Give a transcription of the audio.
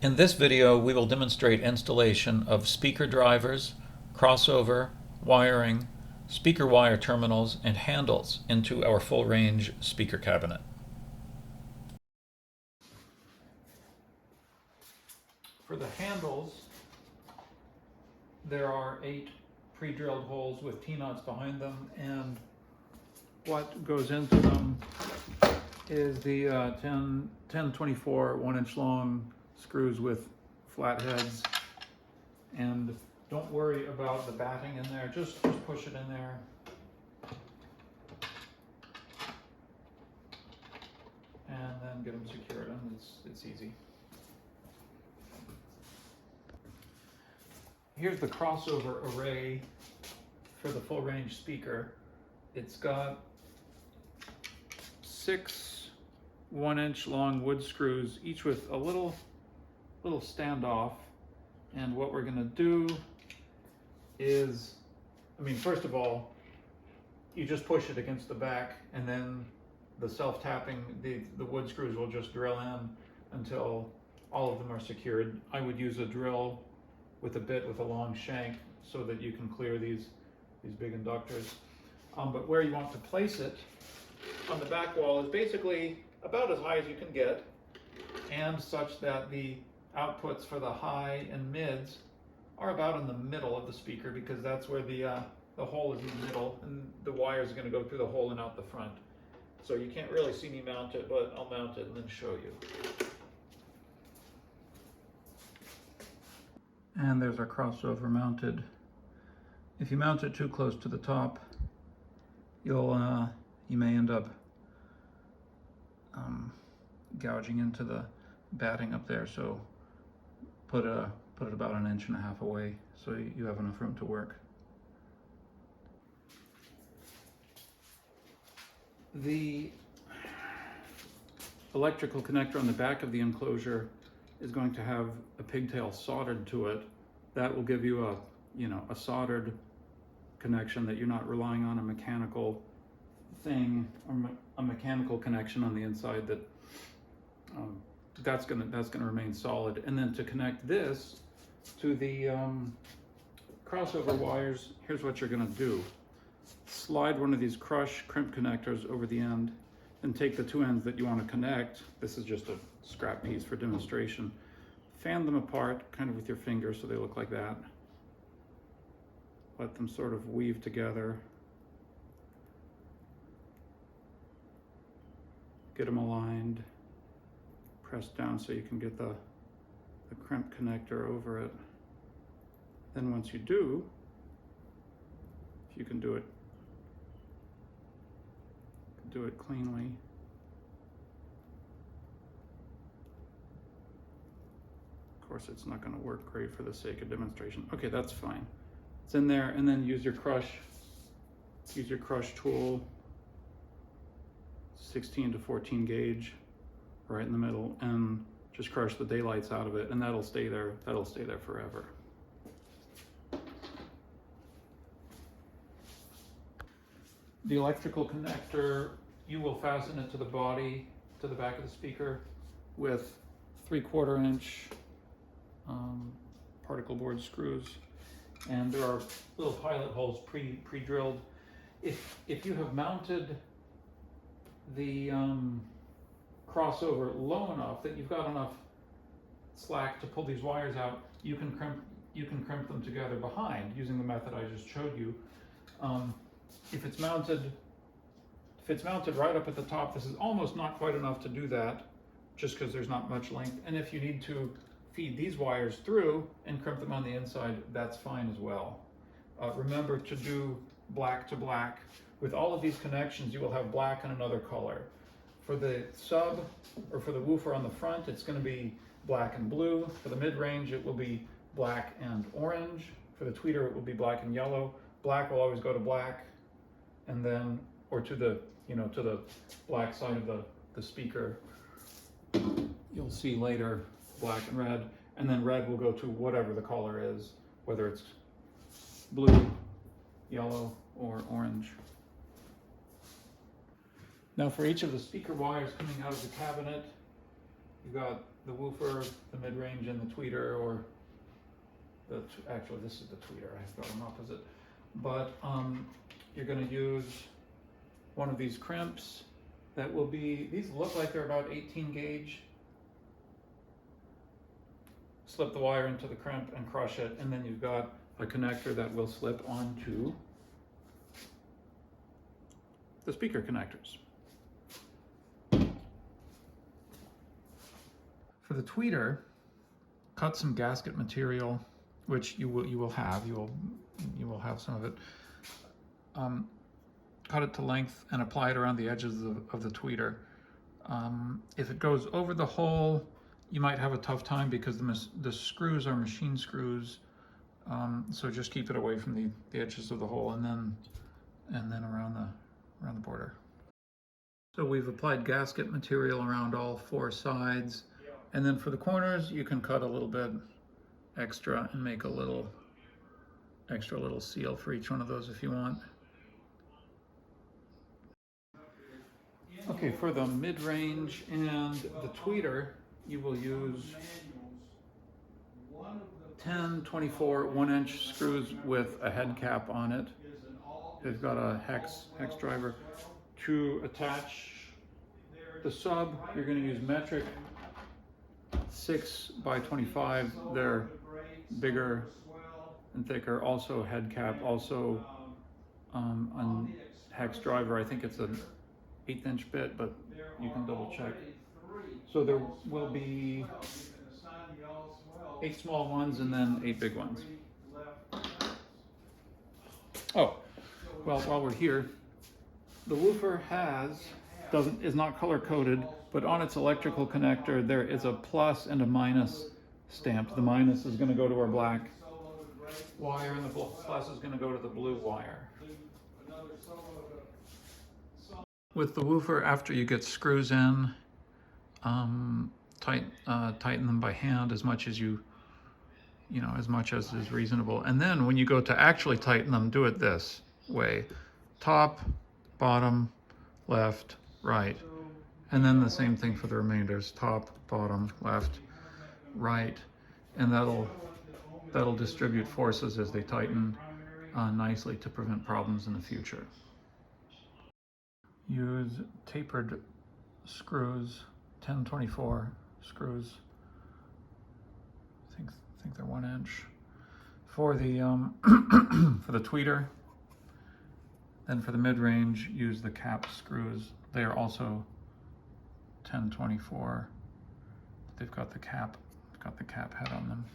In this video, we will demonstrate installation of speaker drivers, crossover, wiring, speaker wire terminals, and handles into our full-range speaker cabinet. For the handles, there are 8 pre-drilled holes with T-nuts behind them, and what goes into them is the 1024 1-inch long screws with flat heads. And don't worry about the batting in there, just push it in there. And then get them secured, and it's easy. Here's the crossover array for the full range speaker. It's got 6 1-inch long wood screws, each with a little standoff. And what we're gonna do is, first of all, you just push it against the back, and then the self-tapping, the wood screws will just drill in until all of them are secured. I would use a drill with a bit with a long shank so that you can clear these big inductors. But where you want to place it on the back wall is basically about as high as you can get, and such that the outputs for the high and mids are about in the middle of the speaker, because that's where the hole is in the middle, and the wire is going to go through the hole and out the front. So you can't really see me mount it, but I'll mount it and then show you. And there's our crossover mounted. If you mount it too close to the top, you may end up gouging into the batting up there. So put it about 1.5 inches away so you have enough room to work. The electrical connector on the back of the enclosure is going to have a pigtail soldered to it. That will give you a soldered connection, that you're not relying on a mechanical thing, or a mechanical connection on the inside. That's gonna remain solid. And then to connect this to the crossover wires, here's what you're gonna do. Slide one of these crush crimp connectors over the end, and take the 2 ends that you want to connect. This is just a scrap piece for demonstration. Fan them apart kind of with your fingers so they look like that. Let them sort of weave together. Get them aligned. Press down so you can get the crimp connector over it. Then once you do, if you can do it cleanly. Of course, it's not going to work great for the sake of demonstration. Okay, that's fine. It's in there, and then use your crush tool, 16 to 14 gauge, right in the middle, and just crush the daylights out of it, and that'll stay there forever. The electrical connector, you will fasten it to the body, to the back of the speaker, with 3/4 inch particle board screws. And there are little pilot holes pre-drilled. If you have mounted the crossover low enough that you've got enough slack to pull these wires out, you can crimp them together behind using the method I just showed you. If it's mounted right up at the top, this is almost not quite enough to do that, just because there's not much length. And if you need to feed these wires through and crimp them on the inside, that's fine as well. Remember to do black to black. With all of these connections, you will have black and another color. For the sub, or for the woofer on the front, it's going to be black and blue. For the mid-range, it will be black and orange. For the tweeter, it will be black and yellow. Black will always go to black, and then, or to the black side of the speaker. You'll see later black and red, and then red will go to whatever the color is, whether it's blue, yellow, or orange. Now for each of the speaker wires coming out of the cabinet, you've got the woofer, the mid-range, and the tweeter, or actually this is the tweeter, I've got them opposite. But you're going to use one of these crimps that will be, these look like they're about 18 gauge. Slip the wire into the crimp and crush it, and then you've got a connector that will slip onto the speaker connectors. For the tweeter, cut some gasket material, which you will have some of it. Cut it to length and apply it around the edges of the tweeter. If it goes over the hole, you might have a tough time because the screws are machine screws. So just keep it away from the edges of the hole, and then around the border. So we've applied gasket material around all 4 sides, and then for the corners you can cut a little bit extra and make a little seal for each one of those if you want. Okay, for the mid-range and the tweeter, you will use 10, 24, 1-inch screws with a head cap on it. They've got a hex driver. To attach the sub, you're going to use metric 6 by 25. They're bigger and thicker. Also head cap, also a hex driver. I think it's an 1/8 inch bit, but you can double check. So there will be 8 small ones and then 8 big ones. Oh, well, while we're here, the woofer is not color coded, but on its electrical connector there is a plus and a minus stamped. The minus is going to go to our black wire, and the plus is going to go to the blue wire. With the woofer, after you get screws in, tighten them by hand as much as as much as is reasonable. And then when you go to actually tighten them, do it this way: top, bottom, left, right. And then the same thing for the remainders: top, bottom, left, right. And that'll distribute forces as they tighten nicely to prevent problems in the future. Use tapered screws, 10-24 screws. I think they're 1 inch. For the for the tweeter, then for the mid-range, use the cap screws. They are also 10-24. They've got the cap head on them.